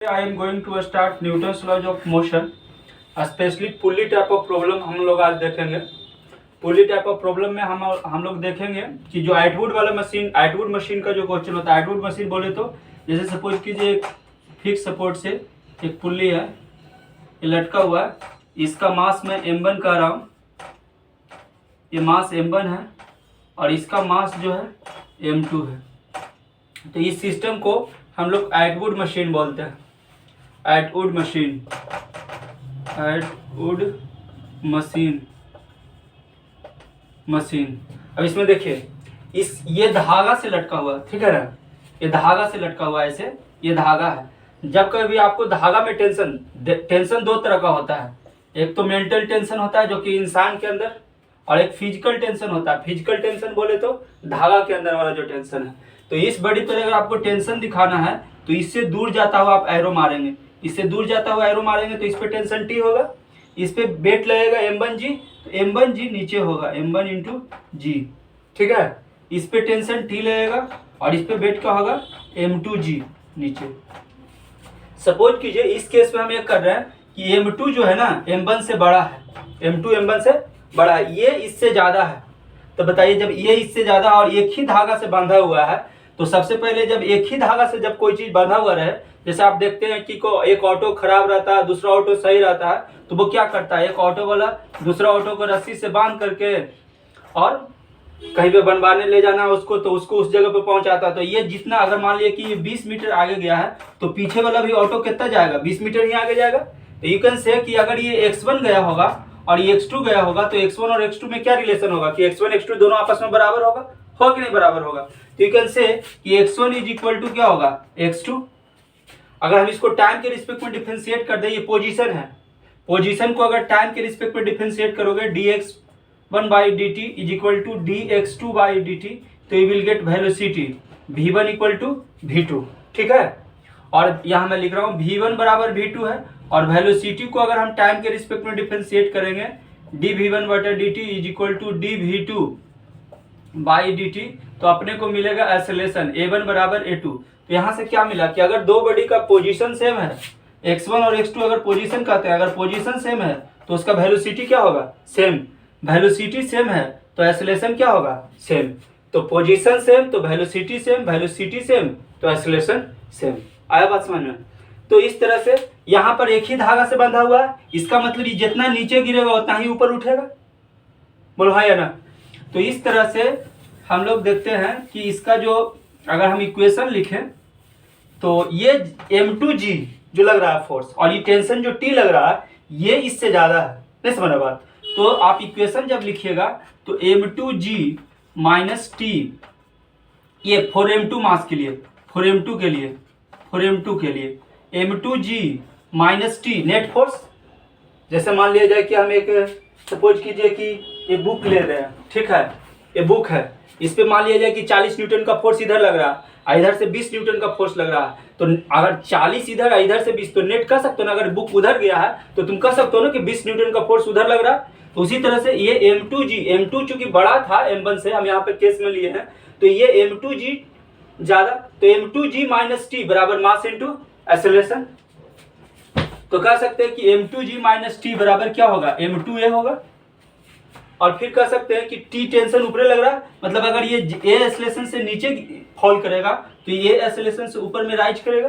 I am going to start Newton's laws of motion, specially pulley type of problem हम लोग आज देखेंगे। पुली type of problem में हम लोग देखेंगे कि जो आइटवुड वाला मशीन, आइटवुड मशीन का जो क्वेश्चन होता है, आइटवुड मशीन बोले तो जैसे सपोज कीजिए एक फिक्स सपोर्ट से एक पुल्ली है, ये लटका हुआ है, इसका मास मैं m1 कह रहा हूँ, ये मास m1 है और इसका मास जो है m2 है। तो इस सिस्टम को हम लोग आइटवुड मशीन बोलते हैं, आइटवुड मशीन, आइटवुड मशीन। अब इसमें देखिए ये धागा से लटका हुआ, ठीक है ना, ये धागा से लटका हुआ है, ऐसे ये धागा है। जब कभी आपको धागा में टेंशन दो तरह का होता है, एक तो मेंटल टेंशन होता है जो कि इंसान के अंदर, और एक फिजिकल टेंशन होता है। फिजिकल टेंशन बोले तो धागा के अंदर वाला जो टेंशन है। तो इस बड़ी पर अगर आपको टेंशन दिखाना है तो इससे दूर जाता हुआ आप एरो मारेंगे, इससे दूर जाता हुआ एरो मारेंगे तो इस पे टेंशन टी होगा, इस पे वेट लगेगा m1g, तो m1g नीचे होगा m1 इंटू जी, ठीक है। इस पे टेंशन टी लगेगा और इस पे वेट क्या होगा m2g नीचे। सपोज कीजिए इस केस में हम ये कर रहे हैं कि m2 जो है ना m1 से बड़ा है, m2 m1 से बड़ा है, ये इससे ज्यादा है। तो बताइए जब ये इससे ज्यादा और एक ही धागा से बांधा हुआ है, तो सबसे पहले जब एक ही धागा से जब कोई चीज बांधा हुआ रहे, जैसे आप देखते हैं कि एक ऑटो खराब रहता है, दूसरा ऑटो सही रहता है, तो वो क्या करता है, एक ऑटो वाला दूसरा ऑटो को रस्सी से बांध करके और कहीं पे बनवाने ले जाना है उसको, तो उसको उस जगह पे पहुंचाता है। तो ये जितना, अगर मान लिया कि ये 20 मीटर आगे गया है तो पीछे वाला भी ऑटो कितना जाएगा, 20 मीटर ही आगे जाएगा। तो यू कैन से कि अगर ये x1 गया होगा और ये x2 गया होगा तो x1 और x2 में क्या रिलेशन होगा कि x1 x2 दोनों आपस में बराबर होगा कि नहीं बराबर होगा। तो यू कैन से कि x1 इज इक्वल टू क्या होगा x2। अगर हम इसको टाइम के रिस्पेक्ट में डिफरेंशिएट कर दें, ये पोजीशन है, पोजीशन को अगर टाइम के रिस्पेक्ट में डिफरेंशिएट करोगे dx1 by D T is equal to dx2 by D T, तो you will get velocity v1 equal to v2, ठीक है। और यहाँ मैं लिख रहा हूँ v1 बराबर v2 है, और वेलोसिटी को अगर हम टाइम के रिस्पेक्ट में डिफरेंशिएट करेंगे dv1 बटा dt is equal to dv2 by dt, तो अपने को मिलेगा एक्सेलरेशन a1 बराबर a2। तो यहाँ से क्या मिला कि अगर दो बॉडी का पोजीशन सेम है, x1 और x2 अगर पोजीशन कहते हैं, अगर पोजीशन सेम है तो उसका वेलोसिटी क्या होगा, सेम। वेलोसिटी सेम है तो एक्सेलरेशन क्या होगा, सेम। तो पोजीशन सेम तो वेलोसिटी सेम, वेलोसिटी सेम तो एक्सेलरेशन सेम। आया बात समझ में। तो इस तरह से यहाँ पर एक ही धागा से बंधा हुआ है, इसका मतलब ये जितना नीचे गिरेगा उतना ही ऊपर उठेगा, बोलो हाँ या ना। तो इस तरह से हम लोग देखते हैं कि इसका जो अगर हम इक्वेशन लिखें तो ये m2g जो लग रहा है फोर्स और ये टेंशन जो t लग रहा है ये इससे ज्यादा है, नहीं समझ बात। तो आप इक्वेशन जब लिखिएगा तो m2g माइनस t, ये 4m2 मास के लिए, 4m2 के लिए m2g minus t net force. जैसे मान लिया जाए कि हम एक सपोज कीजिए कि ये बुक ले रहे हैं, ठीक है, ये बुक है, इस पे मान लिया जाए कि 40 न्यूटन का फोर्स इधर लग रहा है, इधर से 20 न्यूटन का फोर्स लग रहा है। तो अगर 40 इधर इधर से 20, तो नेट कह सकते हो ना, अगर बुक उधर गया है तो तुम कह सकते हो ना कि 20 न्यूटन का फोर्स उधर लग रहा है। तो उसी तरह से ये m2 चूंकि बड़ा था m1 से, हम यहाँ पे केस में लिए हैं, तो ये m2g ज्यादा, तो m2g माइनस टी बराबर मास इंटू एक्सेलरेशन। तो कह सकते हैं कि m2g माइनस टी बराबर क्या होगा, m2a होगा। और फिर कह सकते हैं कि टी टेंशन ऊपर लग रहा है, मतलब अगर ये ए एक्सेलरेशन से नीचे फॉल करेगा तो ये एक्सेलरेशन से ऊपर में राइज करेगा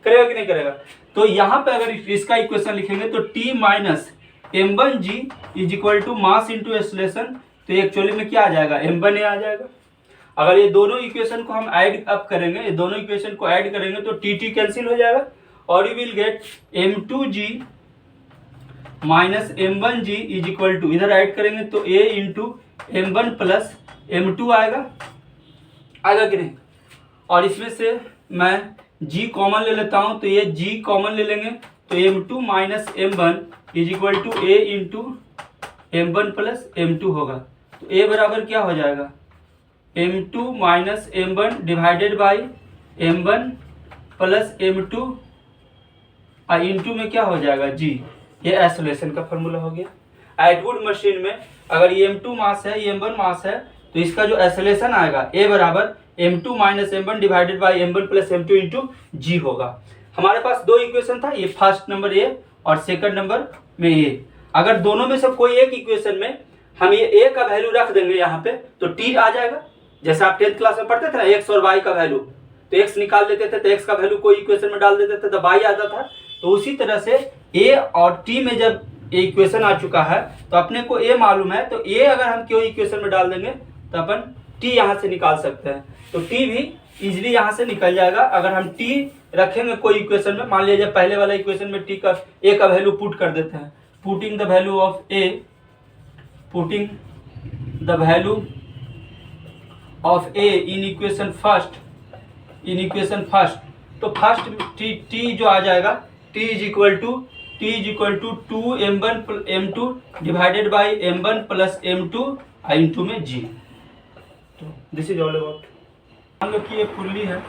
कि नहीं करेगा। तो यहाँ पे अगर इसका इक्वेशन लिखेंगे तो T minus m1g is equal to mass into acceleration, तो एक्चुअली में क्या आ जाएगा, m1a आ जाएगा। अगर ये दोनों इक्वेशन को हम ऐड अप करेंगे, ये दोनों इक्वेशन को ऐड करेंगे तो टी कैंसिल हो जाएगा और you will get m2g minus m1g is equal to, इधर ऐड करेंगे तो a into m1 plus m2 आएगा कि नहीं। और इसमें से मैं g कॉमन ले लेता हूं, तो ये g कॉमन ले लेंगे तो m2 minus m1 is equal to a into m1 plus m2 होगा। तो a बराबर क्या हो जाएगा, m2 minus m1 divided by m1 plus m2 into में क्या हो जाएगा g। ये एक्सेलरेशन का फॉर्मूला हो गया। आइटवुड मशीन में अगर ये m2 मास है, ये m1 मास है, तो इसका जो एक्सेलरेशन आएगा a बराबर m2 minus m1 divided by m1 plus m2 into G होगा। हमारे पास दो इक्वेशन था, ये फर्स्ट नंबर ए और सेकंड नंबर में ए। अगर दोनों में से कोई एक इक्वेशन में हम ये ए का वैल्यू रख देंगे यहाँ पे तो टी आ जाएगा। जैसे आप 10th क्लास में पढ़ते थे ना एक्स और वाई का वैल्यू, तो एक्स निकाल लेते थे तो एक्स का वैल्यू कोई इक्वेशन में डाल देते थे तो वाई आता था। तो उसी तरह से ए और टी में जब इक्वेशन आ चुका है तो अपने को ए मालूम है, तो ए अगर हम कोई इक्वेशन में डाल देंगे तो अपन टी यहाँ से निकाल सकते हैं। तो टी भी इजिली यहाँ से निकल जाएगा। अगर हम टी रखेंगे कोई इक्वेशन में, मान लीजिए पहले वाला इक्वेशन में टी का ए का वैल्यू पुट कर देते हैं, putting the value of a, putting the value of a in equation first, तो फर्स्ट टी जो आ जाएगा T is equal to 2m1 m2 divided by m1 plus m2 into में g। तो दिस इज ऑल अबाउट। मान लो कि ये पुल्ली है।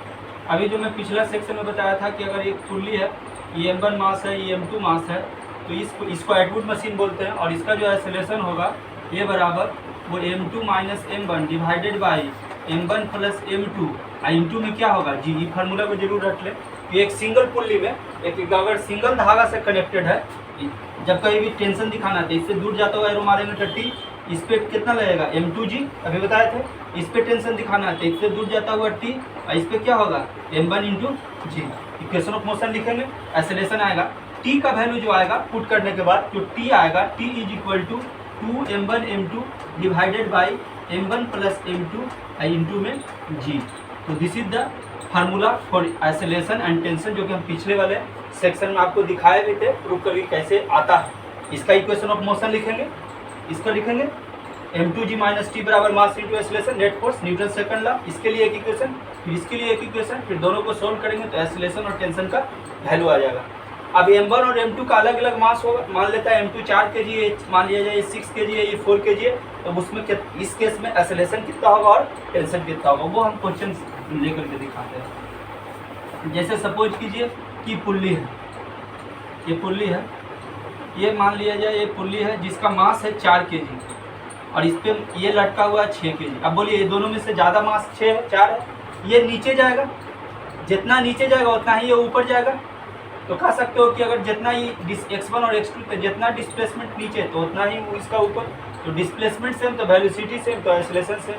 अभी जो मैं पिछला सेक्शन में बताया था कि अगर एक पुल्ली है, ये m1 मास है, ये m2 मास है, तो इसको एटवुड मशीन बोलते हैं। और इसका जो एक्सेलरेशन होगा ये बराबर वो m2 minus m1 divided by m1 plus m2 into में क्या होगा g। ये फार्मूला को जरूर रख ले। ये एक सिंगल पुल्ली में एक अगर सिंगल धागा से कनेक्टेड है, जब कहीं भी टेंशन दिखाना है तो इससे दूर जाता हुआ एरो मारेंगे तो टी, इस पे कितना लगेगा m2g, अभी बताए थे। इस पे टेंशन दिखाना है तो इससे दूर जाता हुआ टी, और इस पे क्या होगा m1 into G. Equation of motion लिखेंगे, एक्सेलरेशन आएगा, टी का वैल्यू जो आएगा पुट करने के बाद जो टी आएगा T is equal to 2m1 m2 divided by m1 plus m2 into में g। तो this is the formula for acceleration and tension, जो कि हम पिछले वाले सेक्शन में आपको दिखाए भी थे प्रूव करके कैसे आता है। इसका इक्वेशन ऑफ मोशन लिखेंगे, इसको लिखेंगे m2g माइनस टी बराबर मास into acceleration net force Newton second law. इसके लिए एक इक्वेशन, फिर इसके लिए एक इक्वेशन, फिर दोनों को सोल्व करेंगे तो एक्सेलरेशन और टेंशन का वैल्यू आ जाएगा। अब m1 और m2 का अलग अलग मास होगा। मान लेता है m2 4 kg है, मान लिया जाए 6 kg है, ये 4 kg है, तो उसमें इस केस में एक्सेलरेशन कितना होगा और टेंशन कितना होगा वो हम क्वेश्चन लेकर के दिखाते हैं। जैसे सपोज कीजिए कि पुल्ली है, ये पुल्ली है, ये मान लिया जाए ये पुल्ली है जिसका मास है 4 kg और इस पे ये लटका हुआ है 6 kg। अब बोलिए ये दोनों में से ज़्यादा मास 6 है 4 है, ये नीचे जाएगा, जितना नीचे जाएगा उतना ही ये ऊपर जाएगा। तो कह सकते हो कि अगर जितना ही x1 और x2 पे जितना डिस्प्लेसमेंट नीचे तो उतना ही इसका ऊपर। तो डिस्प्लेसमेंट सेम तो वेलोसिटी सेम तो एक्सेलरेशन सेम।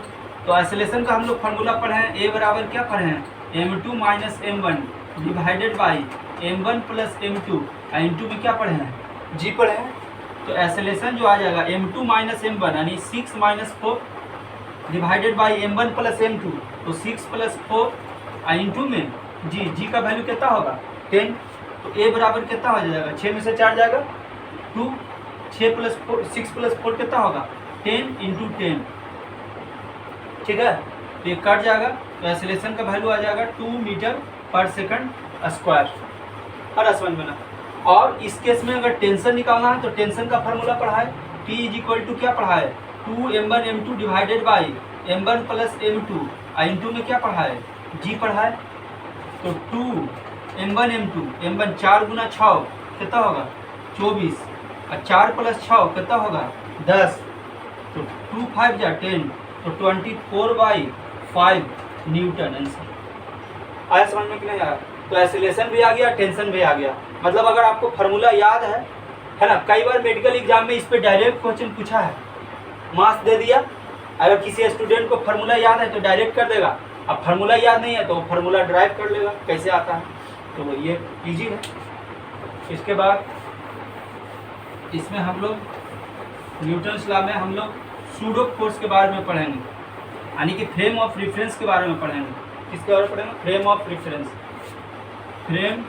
तो एक्सेलरेशन का हम लोग फार्मूला पढ़े हैं, ए बराबर क्या पढ़े हैं m2 minus m1 divided by m1 plus m2 into में क्या पढ़े हैं g पढ़े हैं। तो एक्सेलरेशन जो आ जाएगा m2 माइनस m1 यानी 6 minus 4 divided by m1 plus m2, तो 6 प्लस 4 इंटू में g का वैल्यू कितना होगा 10। तो a बराबर कितना हो जाएगा 6 में से 4 जाएगा 2, 6 प्लस 4 कितना होगा 10 इंटू 10, ठीक है। तो ये कट जाएगा तो एक्सेलरेशन का वैल्यू आ जाएगा 2 मीटर पर सेकंड स्क्वायर। और समझ में ना। और इस केस में अगर टेंशन निकालना है तो टेंशन का फार्मूला पढ़ा है, T इज इक्वल टू क्या पढ़ा है 2m1 m2 divided by m1 plus m2 into में क्या पढ़ा है g पढ़ा है। तो 2m1 m1 4 गुना 6 कितना होगा 24 और 4 प्लस 6 कितना होगा 10, तो 2 5 जा 10, तो 24/5 न्यूटन आंसर आया। समझ में कि नहीं आया। तो एक्सेलरेशन भी आ गया, टेंशन भी आ गया। मतलब अगर आपको फार्मूला याद है ना, कई बार मेडिकल एग्जाम में इस पे डायरेक्ट क्वेश्चन पूछा है, मास दे दिया, अगर किसी स्टूडेंट को फार्मूला याद है तो डायरेक्ट कर देगा, अब फार्मूला याद नहीं है तो फार्मूला ड्राइव कर लेगा कैसे आता है, तो ये इजी है। इसके बाद इसमें हम लोग न्यूटन्स लॉ में हम लोग सूडो फोर्स के बारे में पढ़ेंगे, यानी कि फ्रेम ऑफ रेफरेंस के बारे में पढ़ेंगे। किसके बारे में पढ़ेंगे frame of reference. Frame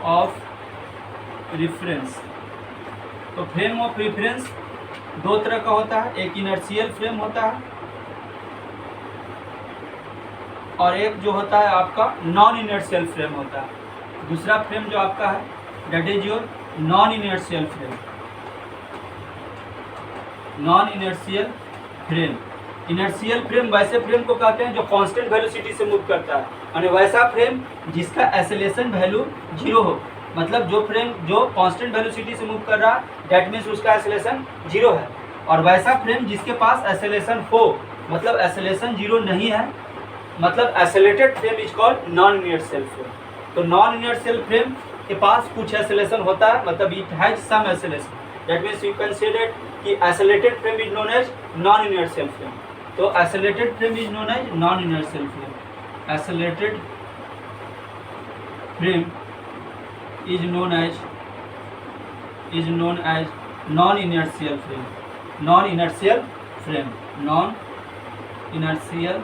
of reference, तो फ्रेम ऑफ रेफरेंस दो तरह का होता है, एक इनर्शियल फ्रेम होता है और एक जो होता है आपका नॉन इनर्शियल फ्रेम होता है। दूसरा फ्रेम जो आपका है that is your non inertial frame. Non inertial frame, inertial frame वैसे फ्रेम को कहते हैं जो कांस्टेंट वेलोसिटी से मूव करता है, यानी वैसा फ्रेम जिसका एक्सेलरेशन वैल्यू 0 हो। मतलब जो फ्रेम जो कांस्टेंट वेलोसिटी से मूव कर रहा है दैट मीन्स उसका एक्सेलरेशन 0 है, और वैसा फ्रेम जिसके पास एक्सेलरेशन हो, मतलब एक्सेलरेशन 0 नहीं है, मतलब accelerated frame is called non inertial frame. तो नॉन इनर्शियल फ्रेम के पास कुछ एक्सेलरेशन होता है, मतलब it has some acceleration, that means you can say that कि accelerated frame is known as non inertial frame. तो accelerated frame is known as non inertial frame, accelerated frame is known as non inertial frame, non inertial frame, non inertial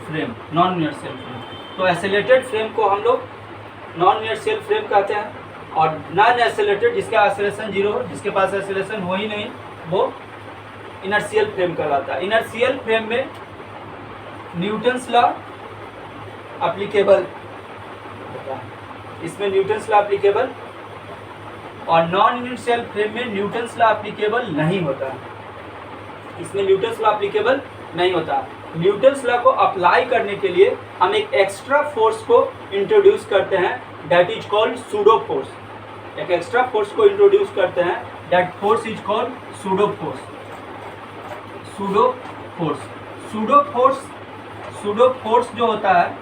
frame, non inertial frame. तो accelerated frame को हम लोग non inertial frame कहते हैं, और non accelerated जिसका acceleration 0 हो, जिसके पास एक्सेलरेशन हो ही नहीं, वो इनर्शियल फ्रेम कहलाता है। इनर्शियल फ्रेम में न्यूटन्स लॉ एप्लीकेबल होता है, इसमें न्यूटन्स लॉ एप्लीकेबल, और नॉन इनर्शियल फ्रेम में न्यूटन्स लॉ एप्लीकेबल नहीं होता है, इसमें न्यूटन्स लॉ एप्लीकेबल नहीं होता। न्यूटन्स लॉ को अप्लाई करने के लिए हम एक एक्स्ट्रा फोर्स को इंट्रोड्यूस करते हैं, that is called pseudo force. एक एक्स्ट्रा फोर्स को इंट्रोड्यूस करते हैं, that force is called pseudo force. Pseudo force, pseudo force, pseudo force जो होता है,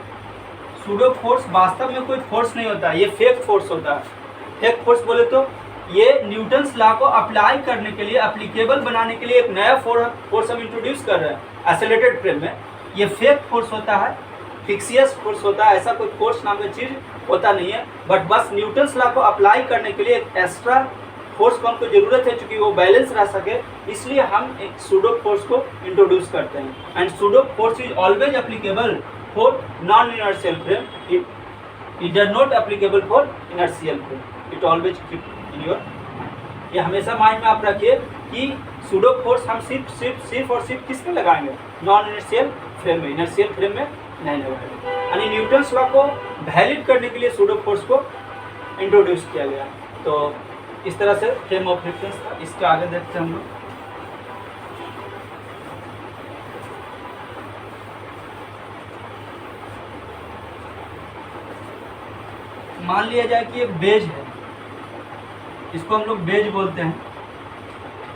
सूडो फोर्स वास्तव में कोई फोर्स नहीं होता है, ये फेक फोर्स होता है। फेक फोर्स बोले तो ये न्यूटन्स लॉ को अप्लाई करने के लिए, एप्लीकेबल बनाने के लिए एक नया फोर्स हम इंट्रोड्यूस कर रहे हैं एक्सेलरेटेड फ्रेम में। ये फेक फोर्स होता है, फिक्सियस फोर्स होता है, ऐसा कोई फोर्स नाम की चीज़ होता नहीं है, बट बस न्यूटन्स लॉ को अप्लाई करने के लिए एक एक्स्ट्रा फोर्स को हमको ज़रूरत है, चूँकि वो बैलेंस रह सके, इसलिए हम एक सूडो फोर्स को इंट्रोड्यूस करते हैं। And pseudo force is always applicable for non inertial frame, it does not applicable for inertial frame, it always keep in your. ये हमेशा माइंड में आप रखिए कि सूडो फोर्स हम सिर्फ और सिर्फ किस में लगाएंगे, नॉन इनर्शियल फ्रेम में, इनर्शियल फ्रेम में नहीं लगाएंगे। यानी न्यूटन्स लॉ को वैलिड करने के लिए सूडो फोर्स को इंट्रोड्यूस किया गया। तो इस तरह से फ्रेम ऑफ रेफरेंस था। इसके आगे देखते हैं हम लोग। मान लिया जाए कि एक बेज है, इसको हम लोग बेज बोलते हैं।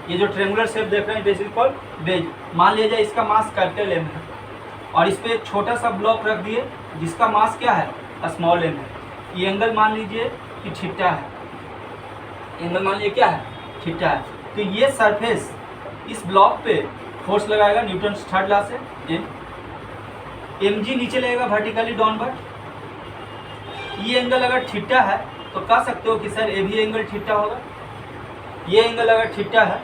ये जो ट्रेंगुलर शेप देख रहे हैं दिस इज कॉल्ड बेज। मान लिया जाए इसका मास कैपिटल एम है और इस पर एक छोटा सा ब्लॉक रख दिए जिसका मास क्या है, स्मॉल एम है। ये एंगल मान लीजिए कि थीटा है, एंगल मान लीजिए क्या है, थीटा है। तो ये सरफेस इस ब्लॉक पे फोर्स लगाएगा न्यूटन्स थर्ड लॉ से, एम जी नीचे लगेगा वर्टिकली डाउनवर्ड। ये एंगल अगर थीटा है तो कह सकते हो कि सर ये भी एंगल थीटा होगा। ये एंगल अगर थीटा है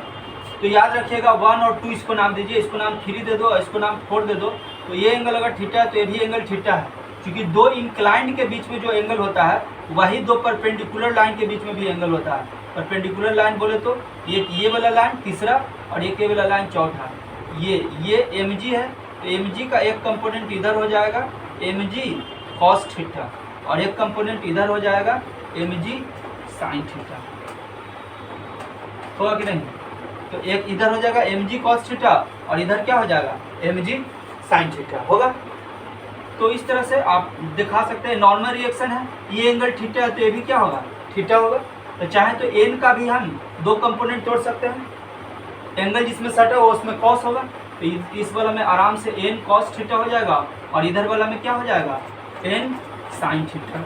तो याद रखिएगा 1 और 2 इसको नाम दीजिए, इसको नाम 3 दे दो, इसको नाम 4 दे दो। तो ये एंगल अगर थीटा है तो ये भी एंगल थीटा है, क्योंकि दो इंक्लाइंड के बीच में जो एंगल होता है वही दो परपेंडिकुलर लाइन के बीच में भी एंगल होता है। परपेंडिकुलर लाइन बोले तो ये वाला लाइन तीसरा और ये वाला लाइन चौथा। ये एम जी है, तो एम जी का एक कंपोनेंट इधर हो जाएगा एम जी कॉस थीटा, और एक कंपोनेंट इधर हो जाएगा एम जी साइन थीटा, होगा कि नहीं। तो एक इधर हो जाएगा एम जी कॉस थीटा और इधर क्या हो जाएगा एम जी साइन थीटा होगा। तो इस तरह से आप दिखा सकते हैं नॉर्मल रिएक्शन है, ये एंगल थीटा है तो ये भी क्या होगा, थीटा होगा। तो चाहे तो एन का भी हम दो कंपोनेंट तोड़ सकते हैं, एंगल जिसमें सटा हो उसमें कॉस होगा, तो इस वाला में आराम से एन कॉस थीटा हो जाएगा और इधर वाला में क्या हो जाएगा एन साइन थीटा।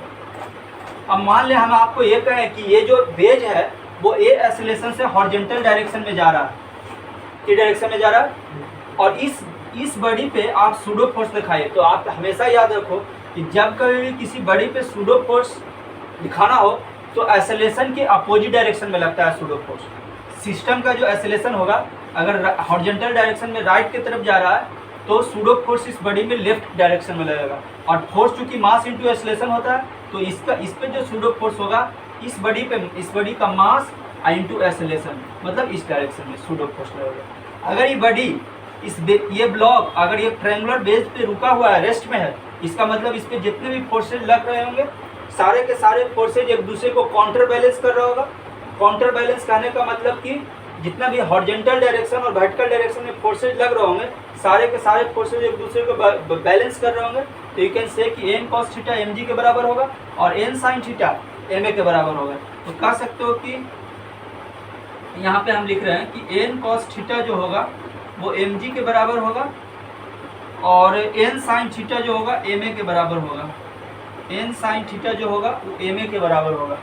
अब मान लें हम आपको ये कहें कि ये जो बेज है वो ए एक्सेलरेशन से हॉरिजॉन्टल डायरेक्शन में जा रहा है, किस डायरेक्शन में जा रहा है, और इस बॉडी पे आप सूडो फोर्स दिखाइए। तो आप हमेशा याद रखो कि जब कभी भी किसी बॉडी पे सूडो फोर्स दिखाना हो तो एक्सेलरेशन के अपोजिट डायरेक्शन में लगता है सूडो फोर्स। सिस्टम का जो एक्सेलरेशन होगा अगर हॉरिजॉन्टल डायरेक्शन में राइट की तरफ जा रहा है तो सूडो फोर्स इस बॉडी में लेफ्ट डायरेक्शन में लगेगा, और फोर्स चूंकि मास इंटू एक्सेलरेशन होता है तो इस पे जो सूडो फोर्स होगा इस बॉडी का मास इंटू एक्सेलरेशन, मतलब इस डायरेक्शन में सूडो फोर्स लगेगा। अगर ये बॉडी ये ब्लॉक अगर ये ट्रायंगुलर बेस पे रुका हुआ है, रेस्ट में है, इसका मतलब इस पे जितने भी फोर्सेज लग रहे होंगे सारे के सारे फोर्सेज एक दूसरे को काउंटर बैलेंस कर रहा होगा। काउंटर बैलेंस कहने का मतलब कि जितना भी हॉरिजॉन्टल डायरेक्शन और वर्टिकल डायरेक्शन में फोर्सेज लग रहे होंगे सारे के सारे फोर्सेज एक दूसरे को बैलेंस कर रहे होंगे। तो यू कैन से कि N cos theta m g के बराबर होगा और N sine theta m a के बराबर होगा। तो कह सकते हो कि यहाँ पे हम लिख रहे हैं कि एन कॉस थीटा जो होगा वो एम जी के बराबर होगा और एन साइन थीटा जो होगा एम ए के बराबर होगा। एन साइन थीटा जो होगा वो एम ए के बराबर होगा।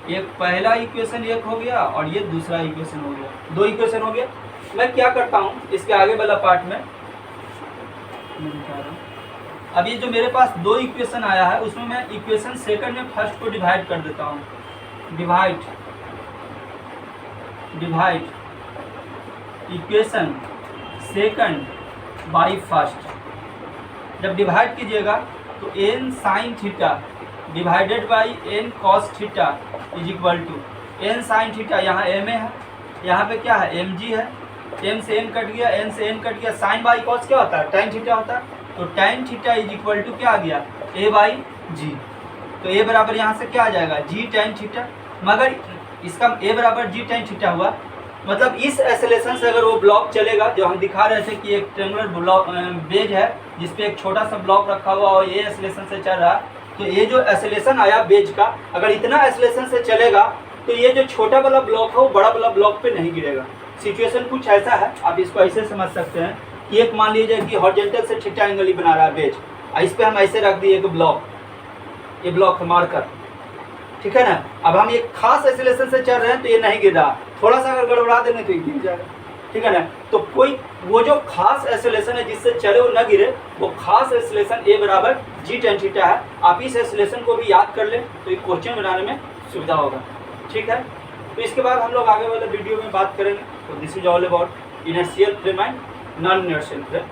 एक पहला इक्वेशन एक हो गया और ये दूसरा इक्वेशन हो गया, दो इक्वेशन हो गया। मैं क्या करता हूँ इसके आगे वाला पार्ट में मैं दिखा रहा हूँ। अब ये जो मेरे पास दो इक्वेशन आया है उसमें मैं इक्वेशन सेकंड में फर्स्ट को डिवाइड कर देता हूँ। Divide equation second by first. जब डिवाइड कीजिएगा तो N sine theta divided by N cos theta is equal to N sine theta, यहाँ एम ए है, यहाँ पे क्या है एम जी है, एम से एन कट गया, एन से एन कट गया, साइन बाई कॉस क्या होता है tan थीटा होता है, तो tan theta is equal to क्या आ गया ए बाई जी। तो ए बराबर यहाँ से क्या आ जाएगा जी tan थीटा, मगर इसका ए बराबर जी tan थीटा हुआ, मतलब इस एसेलेशन से अगर वो ब्लॉक चलेगा जो हम दिखा रहे थे कि एक ट्रेंगुलर ब्लॉक बेज है जिसपे एक छोटा सा ब्लॉक रखा हुआ और ये एसेलेशन से चल रहा है, तो ये जो एसेलेशन आया बेज का अगर इतना एसेलेशन से चलेगा तो ये जो छोटा वाला ब्लॉक है वो बड़ा वाला ब्लॉक पे नहीं गिरेगा। सिचुएशन कुछ ऐसा है, आप इसको ऐसे समझ सकते हैं कि एक मान लीजिए कि हॉरिजॉन्टल से थीटा एंगल ही बना रहा है बेज, इस पे हम ऐसे रख दिए कि ब्लॉक, ये ब्लॉक मारकर, ठीक है ना। अब हम एक खास एसेलेशन से चल रहे हैं तो ये नहीं गिर रहा, थोड़ा सा अगर गड़बड़ा देंगे तो ये गिर जाएगा, ठीक है ना। तो कोई वो जो खास एसेलेशन है जिससे चले वो न गिरे, वो खास एसेलेशन ए बराबर जी tan थीटा है। आप इस एसेलेशन को भी याद कर लें तो एक क्वेश्चन बनाने में सुविधा होगा, ठीक है। तो इसके बाद हम लोग आगे वाले वीडियो में बात करेंगे। तो this is all about inertial frame and non inertial frame.